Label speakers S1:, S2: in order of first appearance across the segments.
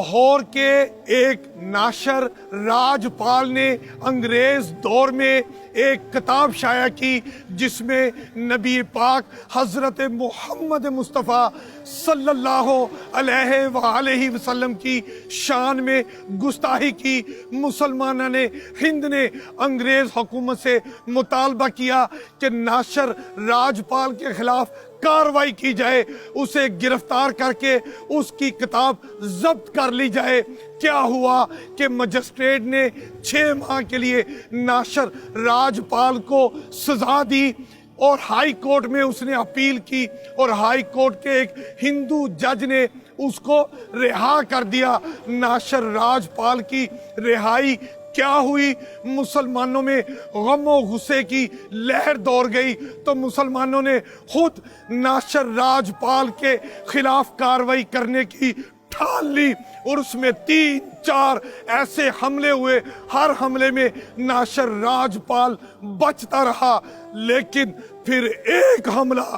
S1: लाहौर के एक नाशर राजपाल ने अंग्रेज दौर में एक किताब शाया की जिसमें नबी पाक हजरत मोहम्मद मुस्तफ़ा सल्लल्लाहु अलैहि वसल्लम की शान में गुस्ताखी की। मुसलमानों ने हिंद ने अंग्रेज हुकूमत से मुतालबा किया कि नाशर राजपाल के खिलाफ कार्रवाई की जाए, उसे गिरफ्तार करके उसकी किताब जब्त कर ली जाए। क्या हुआ कि मजिस्ट्रेट ने 6 माह के लिए नाशर राजपाल को सजा दी और हाई कोर्ट में उसने अपील की और हाई कोर्ट के एक हिंदू जज ने उसको रिहा कर दिया। नाशर राजपाल की रिहाई क्या हुई, मुसलमानों में गम गुस्से की लहर दौड़ गई तो मुसलमानों ने खुद नाशर राजपाल के खिलाफ कार्रवाई करने की ठान ली और उसमें 3-4 ऐसे हमले हुए। हर हमले में नाशर राजपाल बचता रहा, लेकिन फिर एक हमला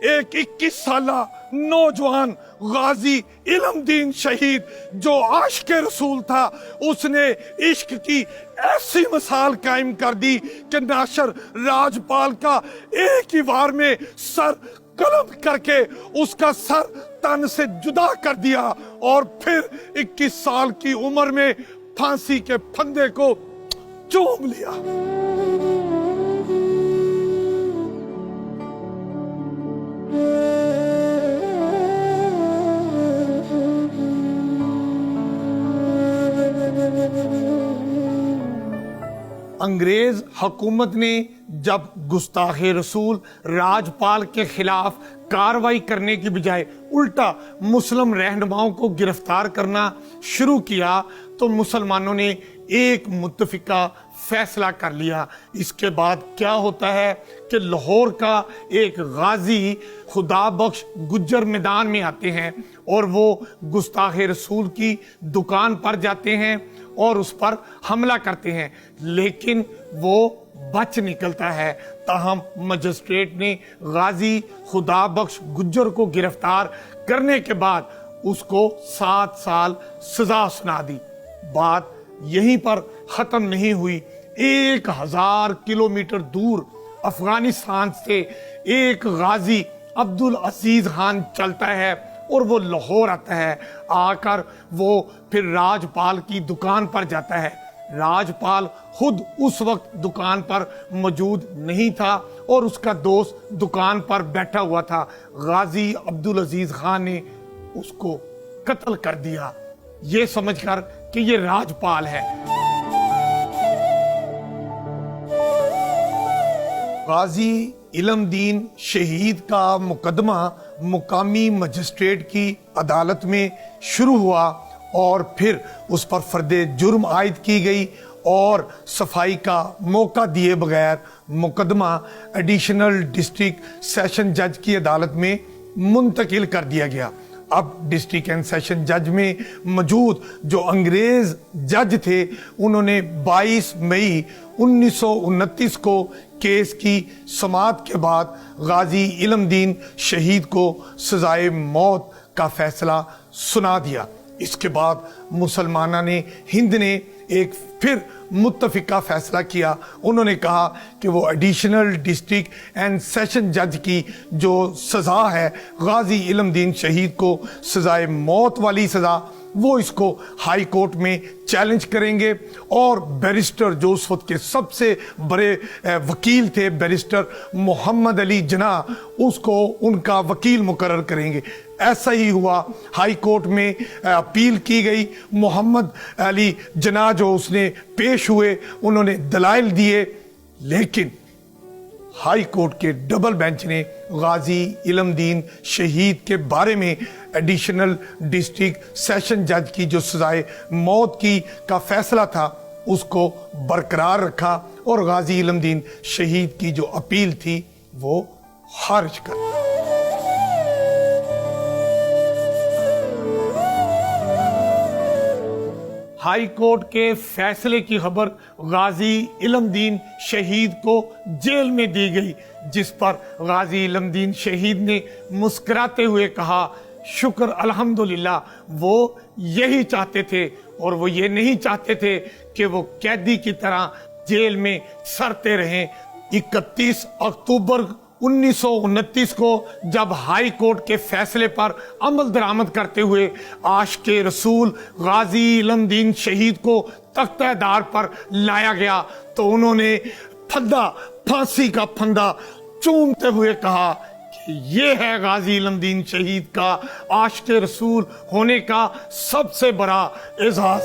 S1: एक 21 साला नौजवान गाजी इल्मदीन शहीद जो आशिक रसूल था, उसने इश्क की ऐसी मिसाल कायम कर दी कि नाशर राजपाल का एक ही वार में सर कलम करके उसका सर तन से जुदा कर दिया और फिर 21 साल की उम्र में फांसी के फंदे को चूम लिया। अंग्रेज हुकूमत ने जब गुस्ताखे रसूल राजपाल के खिलाफ कार्रवाई करने की बजाय उल्टा मुस्लिम रहनुमाओं को गिरफ्तार करना शुरू किया तो मुसलमानों ने एक मुत्तफिका फैसला कर लिया। इसके बाद क्या होता है कि लाहौर का एक गाजी खुदा बख्श गुज्जर मैदान में आते हैं और वो गुस्ताखे रसूल की दुकान पर जाते हैं और उस पर हमला करते हैं, लेकिन वो बच निकलता है। ताहम मजिस्ट्रेट ने गाजी खुदा बख्श गुज्जर को गिरफ्तार करने के बाद उसको 7 साल सजा सुना दी। बात यहीं पर खत्म नहीं हुई। 1000 किलोमीटर दूर अफगानिस्तान से एक गाजी अब्दुल अजीज खान चलता है और वो लाहौर आता है। आकर वो फिर राजपाल की दुकान पर जाता है। राजपाल खुद उस वक्त दुकान पर मौजूद नहीं था और उसका दोस्त दुकान पर बैठा हुआ था। गाजी अब्दुल अजीज खान ने उसको कत्ल कर दिया, ये समझकर कि ये राजपाल है। गाजी इल्मदीन शहीद का मुकदमा मुकामी मजिस्ट्रेट की अदालत में शुरू हुआ और फिर उस पर फर्दे जुर्म आयद की गई और सफाई का मौका दिए बगैर मुकदमा एडिशनल डिस्ट्रिक्ट सेशन जज की अदालत में मुंतकिल कर दिया गया। अब डिस्ट्रिक्ट एंड सेशन जज में मौजूद जो अंग्रेज जज थे, उन्होंने 22 मई 1929 को केस की समाअत के बाद गाजी इल्मदीन शहीद को सजाए मौत का फैसला सुना दिया। इसके बाद मुसलमाना ने हिंद ने एक फिर मुत्तफिका फैसला किया। उन्होंने कहा कि वो एडिशनल डिस्ट्रिक्ट एंड सेशन जज की जो सज़ा है गाजी इल्मदीन शहीद को सजाए मौत वाली सज़ा, वो इसको हाई कोर्ट में चैलेंज करेंगे और बैरिस्टर जो उस वक्त के सबसे बड़े वकील थे बैरिस्टर मोहम्मद अली जना, उसको उनका वकील मुकर्रर करेंगे। ऐसा ही हुआ। हाई कोर्ट में अपील की गई। मोहम्मद अली जना जो उसने पेश हुए, उन्होंने दलाइल दिए, लेकिन हाई कोर्ट के डबल बेंच ने गाजी इल्मदीन शहीद के बारे में एडिशनल डिस्ट्रिक्ट सेशन जज की जो सजाए मौत की का फैसला था उसको बरकरार रखा और गाजी इल्मदीन शहीद की जो अपील थी वो खारिज कर दी। हाई कोर्ट के फैसले की खबर गाजी इल्मदीन शहीद को जेल में दी गई, जिस पर गाजी इल्मदीन शहीद ने मुस्कुराते हुए कहा شکر الحمدللہ وہ یہی چاہتے تھے، اور وہ یہ نہیں چاہتے تھے کہ وہ قیدی کی طرح جیل میں سڑتے رہیں۔ 31 اکتوبر 1929 کو جب ہائی کورٹ کے فیصلے پر عمل درآمد کرتے ہوئے عاشق رسول غازی علم دین شہید کو تختہ دار پر لایا گیا تو انہوں نے پھانسی کا پھندا چومتے ہوئے کہا کہ یہ ہے غازی علم دین شہید کا عاشق رسول ہونے کا سب سے بڑا اعزاز۔